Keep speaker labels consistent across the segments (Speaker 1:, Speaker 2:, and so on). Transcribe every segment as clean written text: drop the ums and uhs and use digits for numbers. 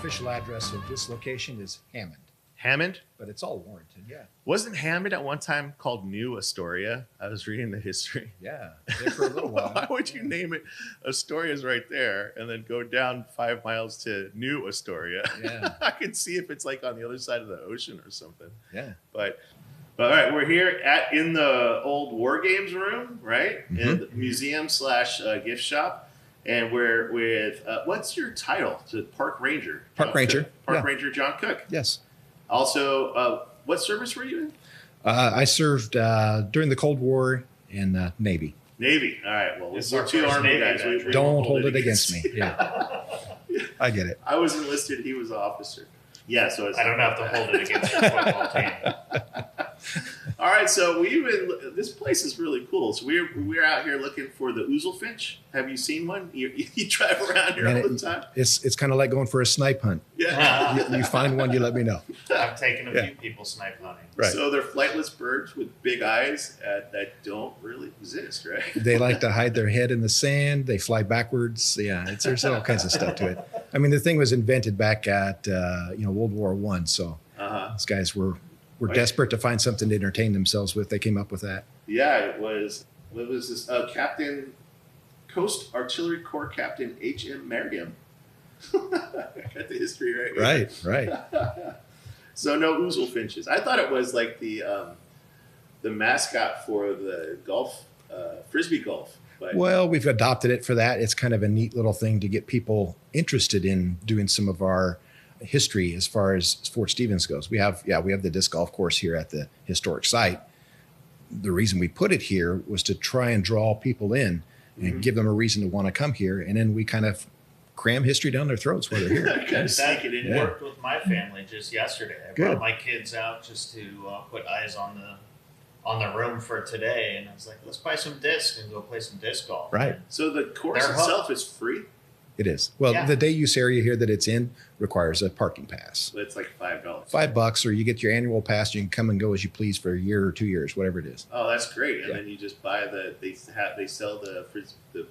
Speaker 1: official address of this location is Hammond,
Speaker 2: Hammond?
Speaker 1: but it's all Warrenton. Yeah.
Speaker 2: Wasn't Hammond at one time called New Astoria? I was reading the history.
Speaker 1: Yeah. There for a little while.
Speaker 2: Why would you name it Astoria's right there and then go down 5 miles to New Astoria?
Speaker 1: Yeah.
Speaker 2: I can see if it's like on the other side of the ocean or something.
Speaker 1: Yeah.
Speaker 2: But all right, we're here in the old War Games room, right?
Speaker 1: Mm-hmm.
Speaker 2: In the museum / gift shop. And we're with, what's your title? Park Ranger.
Speaker 1: Park Ranger.
Speaker 2: Park Ranger John Cook.
Speaker 1: Yes.
Speaker 2: Also, what service were you in?
Speaker 1: I served during the Cold War in Navy.
Speaker 2: Navy. All right. Well,
Speaker 3: It's
Speaker 2: we're
Speaker 3: our
Speaker 2: two
Speaker 3: first
Speaker 2: Army
Speaker 3: Navy
Speaker 2: guys.
Speaker 3: veteran.
Speaker 2: We
Speaker 1: Don't
Speaker 2: won't
Speaker 1: hold it against me. Yeah. I get it.
Speaker 2: I was enlisted. He was an officer. Yeah. So
Speaker 3: I don't have to hold it against your football team.
Speaker 2: All right. So this place is really cool. So we're out here looking for the ouzelfinch. Have you seen one? You drive around here
Speaker 1: Man,
Speaker 2: all the time.
Speaker 1: It's kind of like going for a snipe hunt.
Speaker 2: Yeah.
Speaker 1: You find one, you let me know.
Speaker 3: I've taken a few people snipe hunting.
Speaker 1: Right.
Speaker 2: So they're flightless birds with big eyes that don't really exist, right?
Speaker 1: They like to hide their head in the sand. They fly backwards. Yeah, there's all kinds of stuff to it. I mean, the thing was invented back at World War I. So these guys were desperate to find something to entertain themselves with. They came up with that.
Speaker 2: Yeah, it was. What was this? Captain Coast Artillery Corps Captain H.M. Merriam. I got the history right here.
Speaker 1: Right.
Speaker 2: So no ouzelfinches. I thought it was like the mascot for the golf, frisbee golf. But
Speaker 1: Well, we've adopted it for that. It's kind of a neat little thing to get people interested in doing some of our history as far as Fort Stevens goes. We have the disc golf course here at the historic site. The reason we put it here was to try and draw people in and give them a reason to want to come here. And then we kind of cram history down their throats while they're here.
Speaker 2: kind of sneak it in.
Speaker 1: Yeah.
Speaker 3: Worked with my family just yesterday. I
Speaker 1: Good.
Speaker 3: brought my kids out just to put eyes on the room for today, and I was like, let's buy some discs and go play some disc golf.
Speaker 1: Right.
Speaker 2: So the course
Speaker 3: They're
Speaker 2: itself is free.
Speaker 1: It is. Well,
Speaker 3: Yeah.
Speaker 1: the day use area here that it's in requires a parking pass.
Speaker 2: So it's like $5.
Speaker 1: $5, or you get your annual pass. You can come and go as you please for a year or 2 years, whatever it is.
Speaker 2: Oh, that's great. And
Speaker 1: Yeah.
Speaker 2: then you just buy they sell the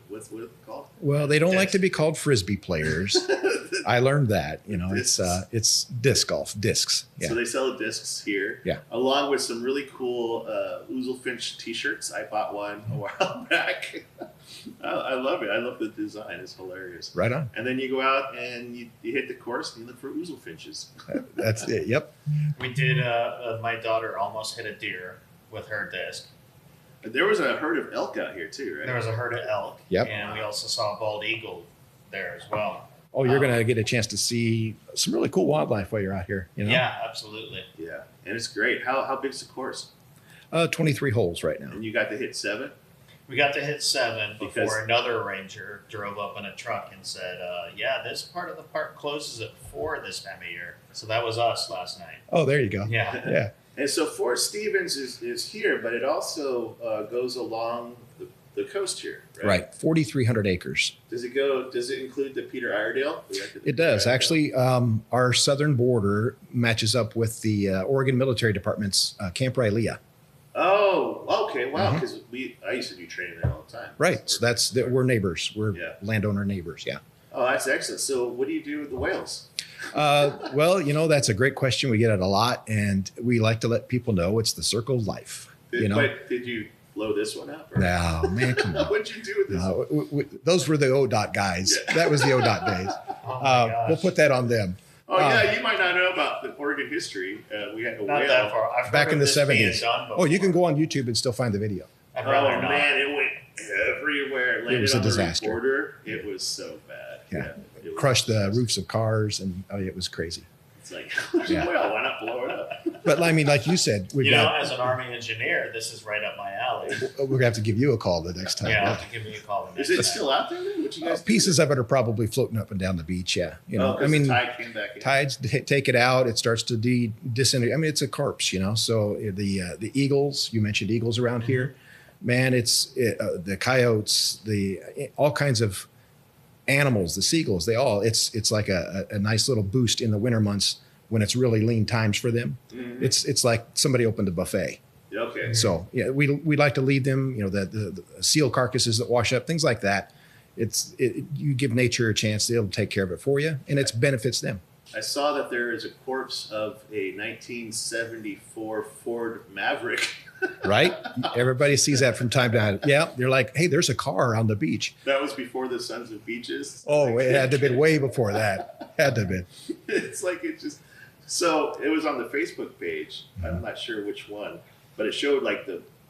Speaker 2: what are they called?
Speaker 1: Well, they don't like
Speaker 2: Disc.
Speaker 1: to be called frisbee players. I learned that. It's disc golf, discs. Yeah.
Speaker 2: So they sell the discs here.
Speaker 1: Yeah.
Speaker 2: Along with some really cool ouzelfinch T-shirts. I bought one a while back. I love it. I love the design. It's hilarious.
Speaker 1: Right on.
Speaker 2: And then you go out and you hit the course and you look for ouzelfinches.
Speaker 1: That's it. Yep.
Speaker 3: We did. My daughter almost hit a deer with her disc.
Speaker 2: There was a herd of elk out here too, right?
Speaker 3: There was a herd of elk.
Speaker 1: Yep.
Speaker 3: And we also saw a bald eagle there as well.
Speaker 1: Oh, you're going to get a chance to see some really cool wildlife while you're out here. You know?
Speaker 3: Yeah, absolutely.
Speaker 2: Yeah, and it's great. How big's the course?
Speaker 1: 23 holes right now.
Speaker 2: And you got to hit 7.
Speaker 3: We got to hit 7 before
Speaker 2: Because-
Speaker 3: another ranger drove up in a truck and said, this part of the park closes at 4 this time of year. So that was us last night.
Speaker 1: Oh, there you go.
Speaker 3: Yeah.
Speaker 1: Yeah.
Speaker 2: And so Fort Stevens is here, but it also goes along the coast here, right?
Speaker 1: Right. 4,300 acres.
Speaker 2: Does it include the Peter Iredale?
Speaker 1: It does. Actually, our southern border matches up with the Oregon Military Department's Camp Rylea.
Speaker 2: Oh, okay. Wow. Because I used to do training there all the time.
Speaker 1: Right. So we're neighbors. We're
Speaker 2: Yeah.
Speaker 1: landowner neighbors. Yeah.
Speaker 2: Oh, that's excellent. So what do you do with the whales?
Speaker 1: Well, that's a great question. We get it a lot, and we like to let people know it's the circle of life.
Speaker 2: But did you blow this one up? Or?
Speaker 1: No, man, come on.
Speaker 2: What'd you do with this one?
Speaker 1: Those were the ODOT guys.
Speaker 2: Yeah.
Speaker 1: That was the ODOT days.
Speaker 3: Oh my gosh.
Speaker 1: We'll put that on them.
Speaker 2: Oh, yeah. You might not know about the Oregon history. We had a
Speaker 3: Not
Speaker 2: whale.
Speaker 3: that far. I've
Speaker 1: Back
Speaker 3: heard
Speaker 1: in
Speaker 3: of
Speaker 1: the
Speaker 3: this being
Speaker 1: 70s.
Speaker 3: done
Speaker 1: Oh, you can
Speaker 3: before.
Speaker 1: go on YouTube and still find the video.
Speaker 3: I'd
Speaker 2: Oh,
Speaker 3: rather not.
Speaker 2: man. It went everywhere. It landed
Speaker 1: was a
Speaker 2: on the
Speaker 1: disaster.
Speaker 2: recorder. It was so bad.
Speaker 1: Yeah.
Speaker 2: It was
Speaker 1: Crushed the
Speaker 2: disaster.
Speaker 1: roofs of cars, and it was crazy.
Speaker 2: It's like,
Speaker 1: Yeah.
Speaker 2: well, why not blow it up?
Speaker 1: But I mean, like you said, we've
Speaker 3: You know,
Speaker 1: got.
Speaker 3: as an Army engineer, this is right up my alley.
Speaker 1: We're gonna have to give you a call the next time.
Speaker 3: Yeah, I'll
Speaker 1: right?
Speaker 3: have to give me a call. the
Speaker 2: Is
Speaker 3: next
Speaker 2: it
Speaker 3: time.
Speaker 2: still out there? Then? What you guys do?
Speaker 1: Pieces of it are probably floating up and down the beach. Yeah,
Speaker 2: Oh,
Speaker 1: I mean,
Speaker 2: the tide came back in.
Speaker 1: tides take it out. It starts to disintegrate. I mean, it's a corpse, So the eagles, you mentioned eagles around here, man. It's the coyotes, all kinds of animals, the seagulls. It's like a nice little boost in the winter months when it's really lean times for them.
Speaker 2: Mhm.
Speaker 1: It's like somebody opened a buffet.
Speaker 2: Okay.
Speaker 1: So yeah, we like to leave them. The seal carcasses that wash up, things like that. You give nature a chance; they'll take care of it for you, and it benefits them.
Speaker 2: I saw that there is a corpse of a 1974 Ford Maverick.
Speaker 1: Right? Everybody sees that from time to time. Yeah, they're like, hey, there's a car on the beach.
Speaker 2: That was before the Sons of Beaches.
Speaker 1: Oh, it had to have been way before that. Had to have been.
Speaker 2: It's like it just. So it was on the Facebook page. I'm not sure which one, but it showed like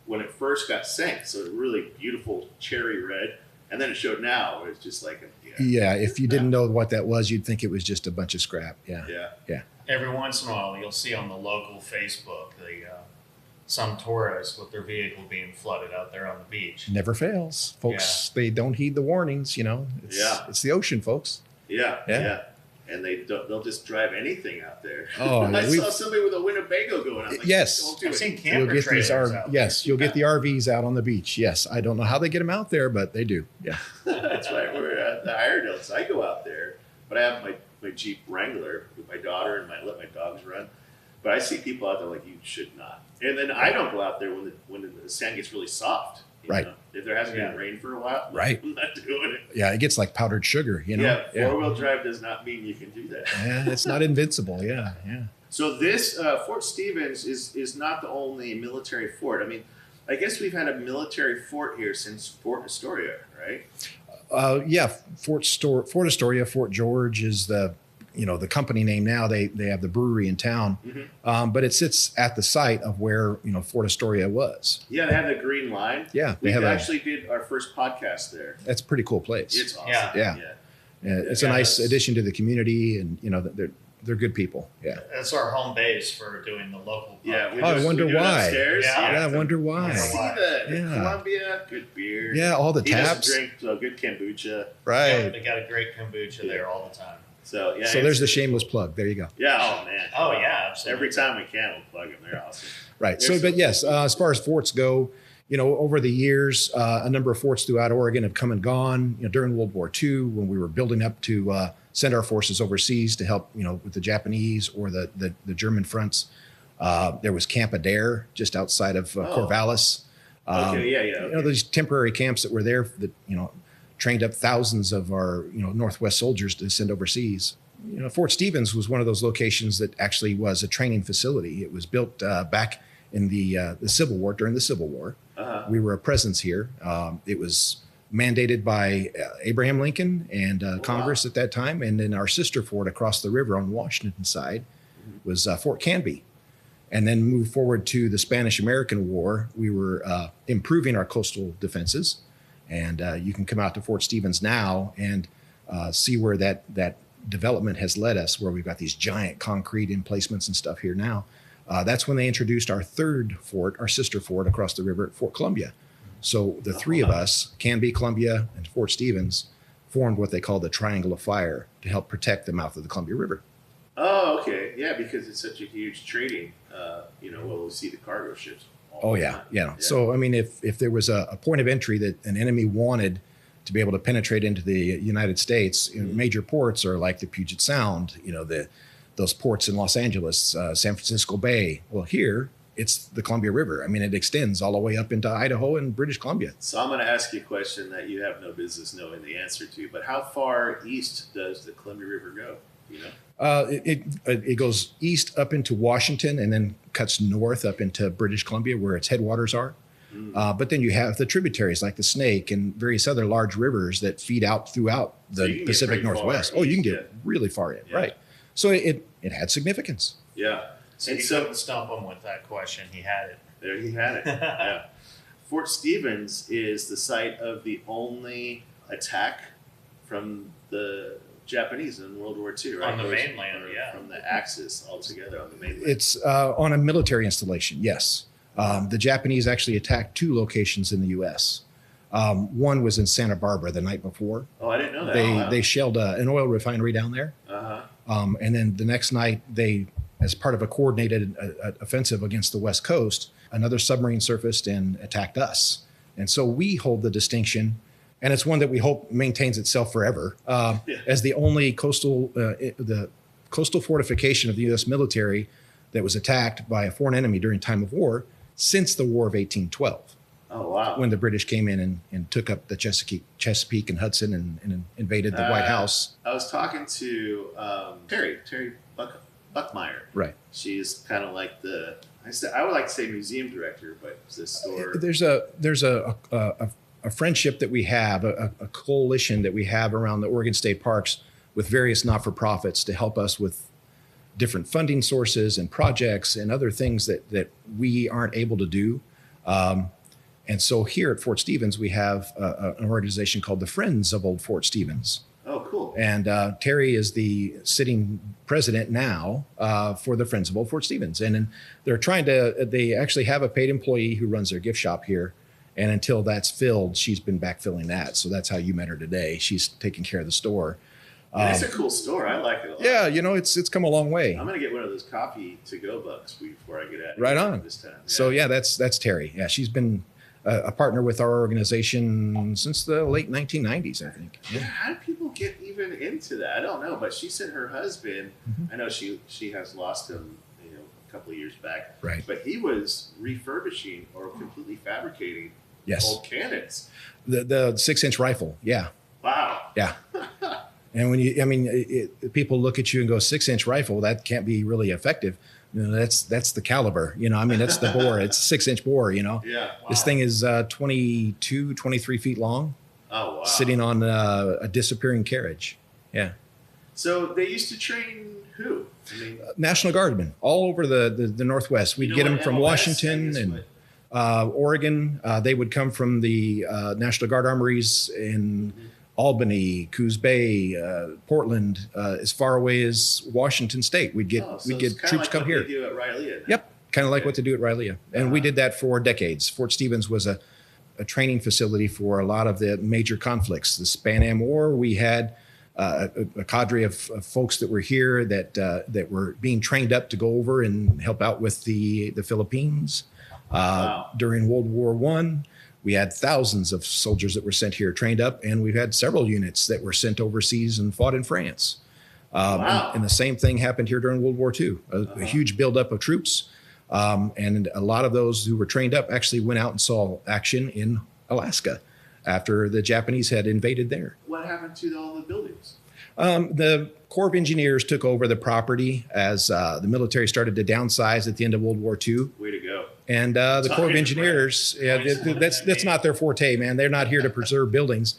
Speaker 2: when it first got sank. So really beautiful cherry red, and then it showed now. It's just like
Speaker 1: yeah. If you didn't know what that was, you'd think it was just a bunch of scrap. Yeah.
Speaker 2: Yeah.
Speaker 3: Every once in a while, you'll see on the local Facebook some tourists with their vehicle being flooded out there on the beach.
Speaker 1: Never fails, folks. They don't heed the warnings. It's the ocean, folks.
Speaker 2: Yeah. And they'll just drive anything out there.
Speaker 1: Oh,
Speaker 2: I saw somebody with a Winnebago going. I'm like,
Speaker 1: yes,
Speaker 2: don't do
Speaker 3: I've
Speaker 2: it.
Speaker 3: seen camper
Speaker 1: you'll
Speaker 3: trailers out there.
Speaker 1: Yes, you'll get the RVs out on the beach. Yes, I don't know how they get them out there, but they do. Yeah,
Speaker 2: That's right. We're at the Iredales. I go out there, but I have my Jeep Wrangler with my daughter and let my dogs run. But I see people out there like, you should not. And then I don't go out there when the sand gets really soft.
Speaker 1: Right.
Speaker 2: If there hasn't been rain for a while,
Speaker 1: right.
Speaker 2: I'm not doing it.
Speaker 1: Yeah, it gets like powdered sugar,
Speaker 2: Yeah, four-wheel drive does not mean you can do that.
Speaker 1: Yeah, it's not invincible. Yeah.
Speaker 2: So this Fort Stevens is not the only military fort. I mean, I guess we've had a military fort here since Fort Astoria, right?
Speaker 1: Fort Astoria, Fort George is the company name now. They have the brewery in town, but it sits at the site of where Fort Astoria was.
Speaker 2: Yeah, they have the green line.
Speaker 1: Yeah,
Speaker 2: we actually did our first podcast there.
Speaker 1: That's a pretty cool place.
Speaker 2: It's awesome.
Speaker 1: Yeah. It's a nice addition to the community, and they're good people. Yeah,
Speaker 3: that's our home base for doing the local.
Speaker 2: Yeah,
Speaker 1: I wonder why.
Speaker 3: Yeah,
Speaker 1: I wonder why.
Speaker 2: See that? Columbia, good beer.
Speaker 1: Yeah, all the taps.
Speaker 2: He doesn't drink good kombucha.
Speaker 1: Right.
Speaker 3: Yeah, they got a great kombucha there all the time.
Speaker 2: So
Speaker 1: So there's the shameless plug. There you go.
Speaker 2: Yeah. Oh man.
Speaker 3: Oh yeah. Absolutely.
Speaker 2: Every time we can, we'll plug them. They're awesome.
Speaker 1: Right. But yes, as far as forts go, over the years, a number of forts throughout Oregon have come and gone. During World War II, when we were building up to send our forces overseas to help, with the Japanese or the German fronts, there was Camp Adair just outside of Corvallis.
Speaker 2: Okay.
Speaker 1: These temporary camps that were there that trained up thousands of our Northwest soldiers to send overseas. Fort Stevens was one of those locations that actually was a training facility. It was built back in the Civil War, during the Civil War. We were a presence here. It was mandated by Abraham Lincoln and Congress at that time. And then our sister fort across the river on Washington side was Fort Canby. And then moved forward to the Spanish-American War. We were improving our coastal defenses. And you can come out to Fort Stevens now and see where that development has led us, where we've got these giant concrete emplacements and stuff here now. That's when they introduced our third fort, our sister fort across the river at Fort Columbia. So the three of us, Canby, Columbia, and Fort Stevens, formed what they call the Triangle of Fire to help protect the mouth of the Columbia River.
Speaker 2: Oh, okay. Yeah, because it's such a huge trading, we'll see the cargo ships.
Speaker 1: Oh, yeah. So, I mean, if there was a point of entry that an enemy wanted to be able to penetrate into the United States, major ports are like the Puget Sound, those ports in Los Angeles, San Francisco Bay. Well, here, it's the Columbia River. I mean, it extends all the way up into Idaho and British Columbia.
Speaker 2: So I'm going to ask you a question that you have no business knowing the answer to, but how far east does the Columbia River go?
Speaker 1: It goes east up into Washington and then cuts north up into British Columbia where its headwaters are. But then you have the tributaries like the Snake and various other large rivers that feed out throughout the Pacific Northwest. You can get really far in, right? So it had significance.
Speaker 2: Yeah.
Speaker 3: So you couldn't stump him with that question. He had it.
Speaker 2: There he had it. Yeah. Fort Stevens is the site of the only attack from the Japanese in World War II, right?
Speaker 3: On the mainland,
Speaker 2: From the Axis altogether on the mainland.
Speaker 1: It's on a military installation, yes. The Japanese actually attacked two locations in the U.S. One was in Santa Barbara the night before.
Speaker 2: Oh, I didn't know that.
Speaker 1: They shelled an oil refinery down there. And then the next night, they, as part of a coordinated offensive against the West Coast, another submarine surfaced and attacked us. And so we hold the distinction, and it's one that we hope maintains itself forever, as the only coastal fortification of the U.S. military that was attacked by a foreign enemy during time of war since the War of 1812.
Speaker 2: Oh wow!
Speaker 1: when the British came in and took up the Chesapeake and Hudson and invaded the White House.
Speaker 2: I was talking to Terry Buckmeyer.
Speaker 1: Right.
Speaker 2: She's kind of like I would like to say museum director, but it's this store.
Speaker 1: There's a friendship that we have, a coalition that we have around the Oregon State Parks with various not-for-profits to help us with different funding sources and projects and other things that we aren't able to do. And so here at Fort Stevens, we have an organization called the Friends of Old Fort Stevens.
Speaker 2: Oh, cool.
Speaker 1: And Terry is the sitting president now for the Friends of Old Fort Stevens. And they actually have a paid employee who runs their gift shop here. And until that's filled, she's been backfilling that. So that's how you met her today. She's taking care of the store.
Speaker 2: It's a cool store. I like it a lot.
Speaker 1: Yeah, it's come a long way.
Speaker 2: I'm going to get one of those coffee to-go bucks before I get out of
Speaker 1: right
Speaker 2: here
Speaker 1: on
Speaker 2: this time. Yeah.
Speaker 1: So yeah, that's Terry. Yeah, she's been a partner with our organization since the late 1990s, I think.
Speaker 2: Yeah. How do people get even into that? I don't know. But she said her husband, I know she has lost him a couple of years back.
Speaker 1: Right.
Speaker 2: But he was refurbishing or completely fabricating old cannons.
Speaker 1: The 6-inch rifle. Yeah.
Speaker 2: Wow.
Speaker 1: Yeah. And people look at you and go, 6-inch rifle, that can't be really effective. That's the caliber, that's the bore. It's a 6-inch bore,
Speaker 2: Yeah. Wow.
Speaker 1: This thing is 22, 23 feet long.
Speaker 2: Oh, wow.
Speaker 1: Sitting on a disappearing carriage. Yeah.
Speaker 2: So they used to train who?
Speaker 1: National Guardsmen all over the Northwest. We'd get them from Washington and Oregon. They would come from the National Guard armories in Albany, Coos Bay, Portland, as far away as Washington State. We'd get troops come here.
Speaker 2: They do at Rylea.
Speaker 1: Yep, kind of like what they do at Rylea. And we did that for decades. Fort Stevens was a training facility for a lot of the major conflicts. The Pan Am War, we had a cadre of folks that were here that were being trained up to go over and help out with the Philippines. During World War I, we had thousands of soldiers that were sent here, trained up, and we've had several units that were sent overseas and fought in France. And the same thing happened here during World War II, a huge buildup of troops. And a lot of those who were trained up actually went out and saw action in Alaska after the Japanese had invaded there.
Speaker 2: What happened to all the buildings?
Speaker 1: The Corps of Engineers took over the property as the military started to downsize at the end of World War II.
Speaker 2: Way to go.
Speaker 1: And the Corps of Engineers, that's not their forte, man. They're not here to preserve buildings.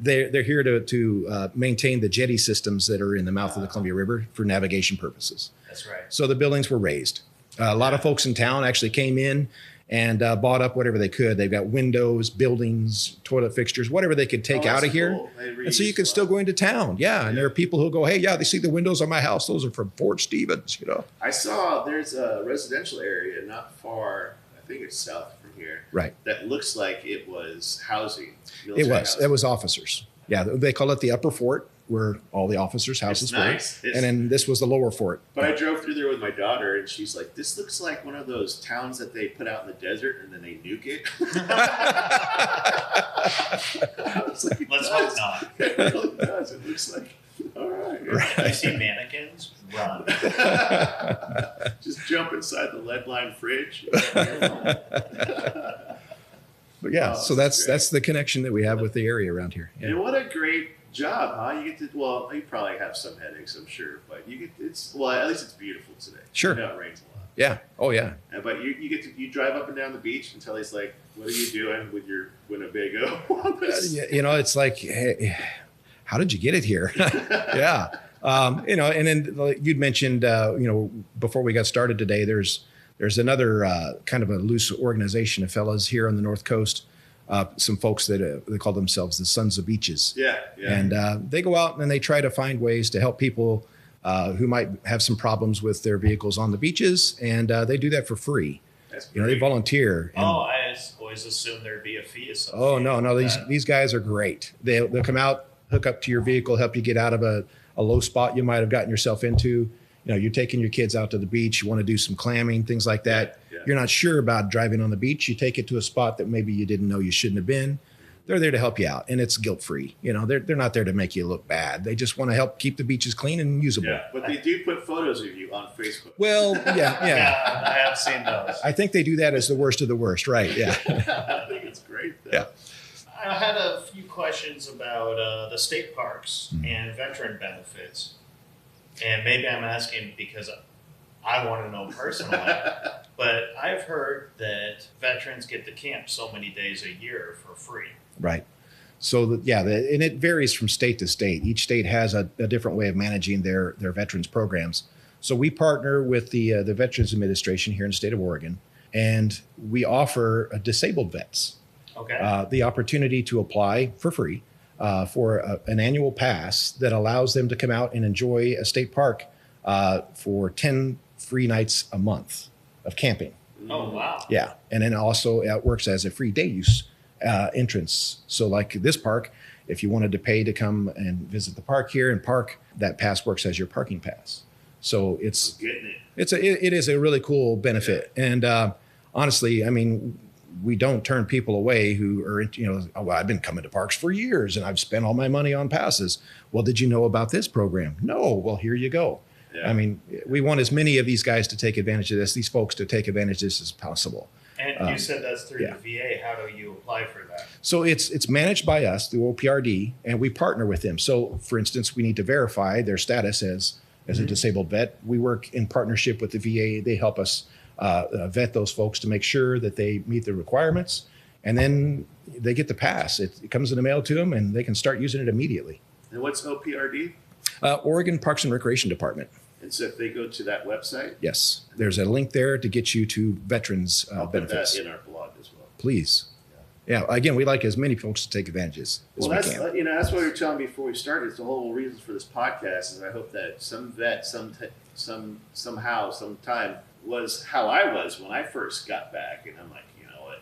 Speaker 1: They're here to maintain the jetty systems that are in the mouth of the Columbia River for navigation purposes.
Speaker 3: That's right.
Speaker 1: So the buildings were raised. A lot of folks in town actually came in and bought up whatever they could. They've got windows, buildings, toilet fixtures, whatever they could take out of here.
Speaker 2: Cool.
Speaker 1: And so you can still go into town. Yeah. And there are people who go, hey, yeah, they see the windows on my house. Those are from Fort Stevens,
Speaker 2: I saw there's a residential area not far, I think it's south from here.
Speaker 1: Right.
Speaker 2: That looks like it was housing.
Speaker 1: It was officers. Yeah. They call it the upper fort, where all the officers' houses were.
Speaker 2: Nice.
Speaker 1: And then this was the lower fort.
Speaker 2: But I drove through there with my daughter, and she's like, this looks like one of those towns that they put out in the desert and then they nuke it. I was like,
Speaker 3: Let's hope not.
Speaker 2: It really does. It looks like, all right.
Speaker 3: You see mannequins? Run.
Speaker 2: Just jump inside the lead-lined fridge.
Speaker 1: But yeah, so that's the connection that we have with the area around here. Yeah.
Speaker 2: And what a great job, huh? You get to, well, you probably have some headaches, I'm sure, but at least it's beautiful today.
Speaker 1: Sure.
Speaker 2: I know it rains a lot.
Speaker 1: Yeah. Oh yeah.
Speaker 2: But you drive up and down the beach until he's like, what are you doing with your Winnebago?
Speaker 1: It's like, hey, how did you get it here? Yeah. And then like you'd mentioned, before we got started today, there's another kind of a loose organization of fellas here on the North Coast. Some folks that they call themselves the Sons of Beaches.
Speaker 2: Yeah.
Speaker 1: And they go out and they try to find ways to help people who might have some problems with their vehicles on the beaches, and they do that for free.
Speaker 2: That's
Speaker 1: they volunteer. And,
Speaker 3: I always assumed there'd be a fee associated.
Speaker 1: Oh no! These guys are great. They'll come out, hook up to your vehicle, help you get out of a low spot you might have gotten yourself into. You're taking your kids out to the beach. You want to do some clamming, things like that.
Speaker 2: Yeah.
Speaker 1: You're not sure about driving on the beach. You take it to a spot that maybe you didn't know you shouldn't have been. They're there to help you out, and it's guilt-free. They're not there to make you look bad. They just want to help keep the beaches clean and usable.
Speaker 2: Yeah, but they do put photos of you on Facebook.
Speaker 1: Well, yeah.
Speaker 3: I have seen those.
Speaker 1: I think they do that as the worst of the worst, right? Yeah.
Speaker 2: I think it's
Speaker 3: I had a few questions about the state parks and veteran benefits. And maybe I'm asking because I want to know personally, but I've heard that veterans get to camp so many days a year for free.
Speaker 1: Right. So, and it varies from state to state. Each state has a different way of managing their veterans programs. So we partner with the Veterans Administration here in the state of Oregon, and we offer disabled vets the opportunity to apply for free for an annual pass that allows them to come out and enjoy a state park for 10 free nights a month of camping.
Speaker 3: Oh, wow.
Speaker 1: Yeah. And then also it works as a free day use entrance. So like this park, if you wanted to pay to come and visit the park here and park, that pass works as your parking pass. So it is a really cool benefit. Yeah. And honestly, I mean, we don't turn people away who are, I've been coming to parks for years and I've spent all my money on passes. Well, did you know about this program? No. Well, here you go. Yeah. I mean, we want as many of these guys to take advantage of this, these folks to take advantage of this as possible.
Speaker 3: And you said that's through the VA. How do you apply for that? So
Speaker 1: it's managed by us through OPRD, and we partner with them. So, for instance, we need to verify their status as a disabled vet. We work in partnership with the VA. They help us vet those folks to make sure that they meet the requirements, and then they get the pass. It comes in the mail to them, and they can start using it immediately.
Speaker 2: And what's OPRD?
Speaker 1: Oregon Parks and Recreation Department.
Speaker 2: And so if they go to that website?
Speaker 1: Yes. There's a link there to get you to veterans benefits.
Speaker 2: Put that in our blog as well.
Speaker 1: Please. Yeah. Again, we like as many folks to take advantages as we can.
Speaker 2: That's what you were telling me before we started. It's the whole reason for this podcast is I hope that some vet, somehow, sometime was how I was when I first got back. And I'm like,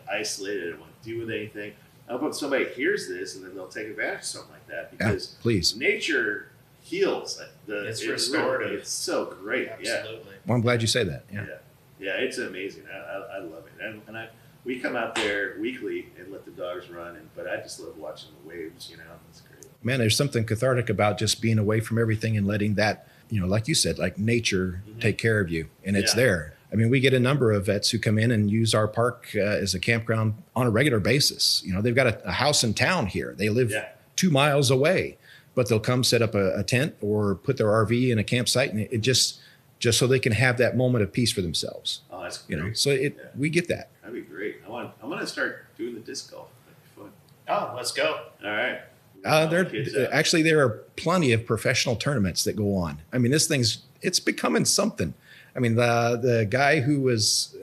Speaker 2: isolated. I don't want to do with anything. I hope somebody hears this and then they'll take advantage of something like that because
Speaker 1: please.
Speaker 2: Nature heals.
Speaker 3: It's restorative.
Speaker 2: It's so great.
Speaker 3: Absolutely.
Speaker 2: Yeah.
Speaker 1: Well, I'm glad you say that.
Speaker 2: Yeah. It's amazing. I love it. And we come out there weekly and let the dogs run. But I just love watching the waves. It's great.
Speaker 1: Man, there's something cathartic about just being away from everything and letting that, like you said, like nature take care of you. And it's there. I mean, we get a number of vets who come in and use our park as a campground on a regular basis. They've got a house in town here. They live 2 miles away. But they'll come set up a tent or put their RV in a campsite, and it just so they can have that moment of peace for themselves.
Speaker 2: Oh, that's great.
Speaker 1: So we get that.
Speaker 2: That'd be great. I'm going to start doing the disc golf. That'd be
Speaker 3: fun. Oh, let's go.
Speaker 2: All right.
Speaker 1: There are plenty of professional tournaments that go on. I mean, it's becoming something. I mean, the guy who was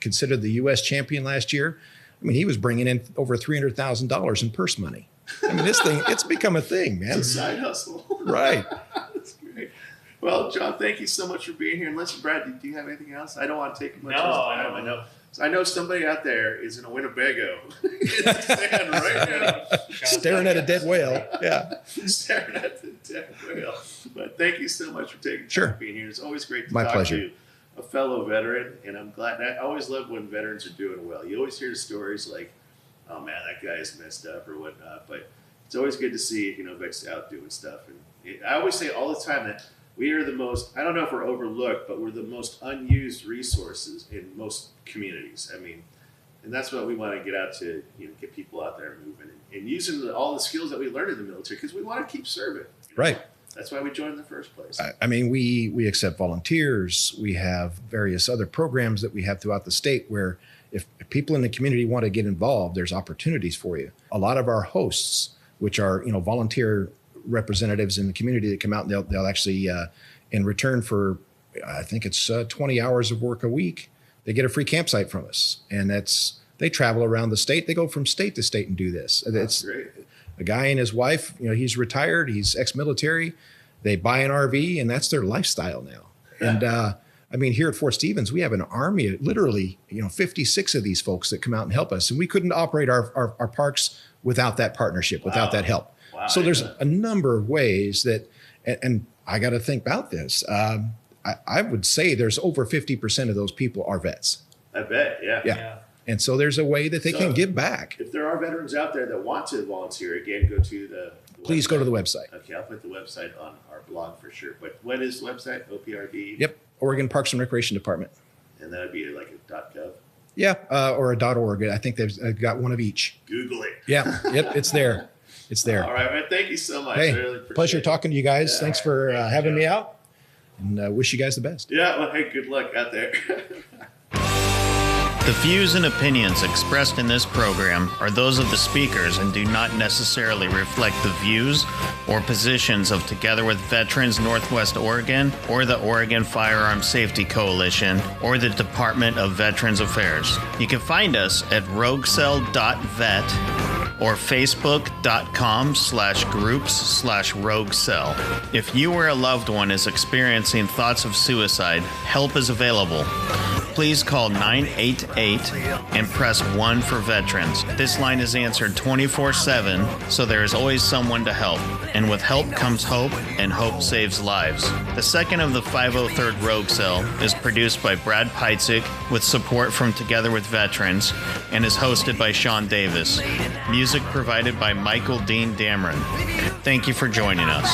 Speaker 1: considered the U.S. champion last year, I mean, he was bringing in over $300,000 in purse money. I mean, it's become a thing, man.
Speaker 2: It's a side hustle.
Speaker 1: Right.
Speaker 2: That's great. Well, John, thank you so much for being here. And listen, Brad, do you have anything else? I don't want to take much of time. I know. So I know somebody out there is in a Winnebago stand right now.
Speaker 1: Staring at a dead whale. Yeah.
Speaker 2: Staring at the dead whale. But thank you so much for taking time being here. It's always great to talk to you, a fellow veteran. And I'm glad. I always love when veterans are doing well. You always hear stories like, oh man, that guy's messed up or whatnot. But it's always good to see, vets out doing stuff. And I always say all the time that we are the most, I don't know if we're overlooked, but we're the most unused resources in most communities. I mean, and that's what we want to get out to, get people out there moving and using all the skills that we learned in the military because we want to keep serving.
Speaker 1: Right.
Speaker 2: That's why we joined in the first place.
Speaker 1: I mean, we accept volunteers. We have various other programs that we have throughout the state where if people in the community want to get involved, there's opportunities for you. A lot of our hosts, which are, volunteer representatives in the community that come out and they'll actually, in return for, I think it's 20 hours of work a week, they get a free campsite from us. And they travel around the state. They go from state to state and do this.
Speaker 2: That's great.
Speaker 1: A guy and his wife, he's retired, he's ex-military. They buy an RV and that's their lifestyle now. And, I mean, here at Fort Stevens, we have an army, literally, 56 of these folks that come out and help us. And we couldn't operate our parks without that partnership, without that help.
Speaker 2: Wow,
Speaker 1: so there's a number of ways that, and I got to think about this. I would say there's over 50% of those people are vets.
Speaker 2: I bet, yeah.
Speaker 1: And so there's a way that they can give back.
Speaker 2: If there are veterans out there that want to volunteer, again, go to the
Speaker 1: Please go to the website.
Speaker 2: Okay, I'll put the website on our blog for sure. But what is the website? OPRD?
Speaker 1: Yep, Oregon Parks and Recreation Department.
Speaker 2: And that would be like a .gov?
Speaker 1: Yeah, or a .org. I think they've got one of each.
Speaker 2: Google it.
Speaker 1: Yeah, yep, it's there. It's there.
Speaker 2: All right, man. Thank you so much.
Speaker 1: Hey,
Speaker 2: I really appreciate
Speaker 1: pleasure
Speaker 2: it.
Speaker 1: talking to you guys.
Speaker 2: Yeah,
Speaker 1: Thanks for having me out, and wish you guys the best.
Speaker 2: Yeah, well, hey, good luck out there.
Speaker 3: The views and opinions expressed in this program are those of the speakers and do not necessarily reflect the views or positions of Together with Veterans Northwest Oregon or the Oregon Firearm Safety Coalition or the Department of Veterans Affairs. You can find us at roguecell.vet or facebook.com/groups/roguecell. If you or a loved one is experiencing thoughts of suicide, help is available. Please call 988 and press 1 for veterans. This line is answered 24/7, so there is always someone to help. And with help comes hope, and hope saves lives. The second of the 503rd Rogue Cell is produced by Brad Peitzig with support from Together with Veterans and is hosted by Sean Davis. Music provided by Michael Dean Dameron. Thank you for joining us.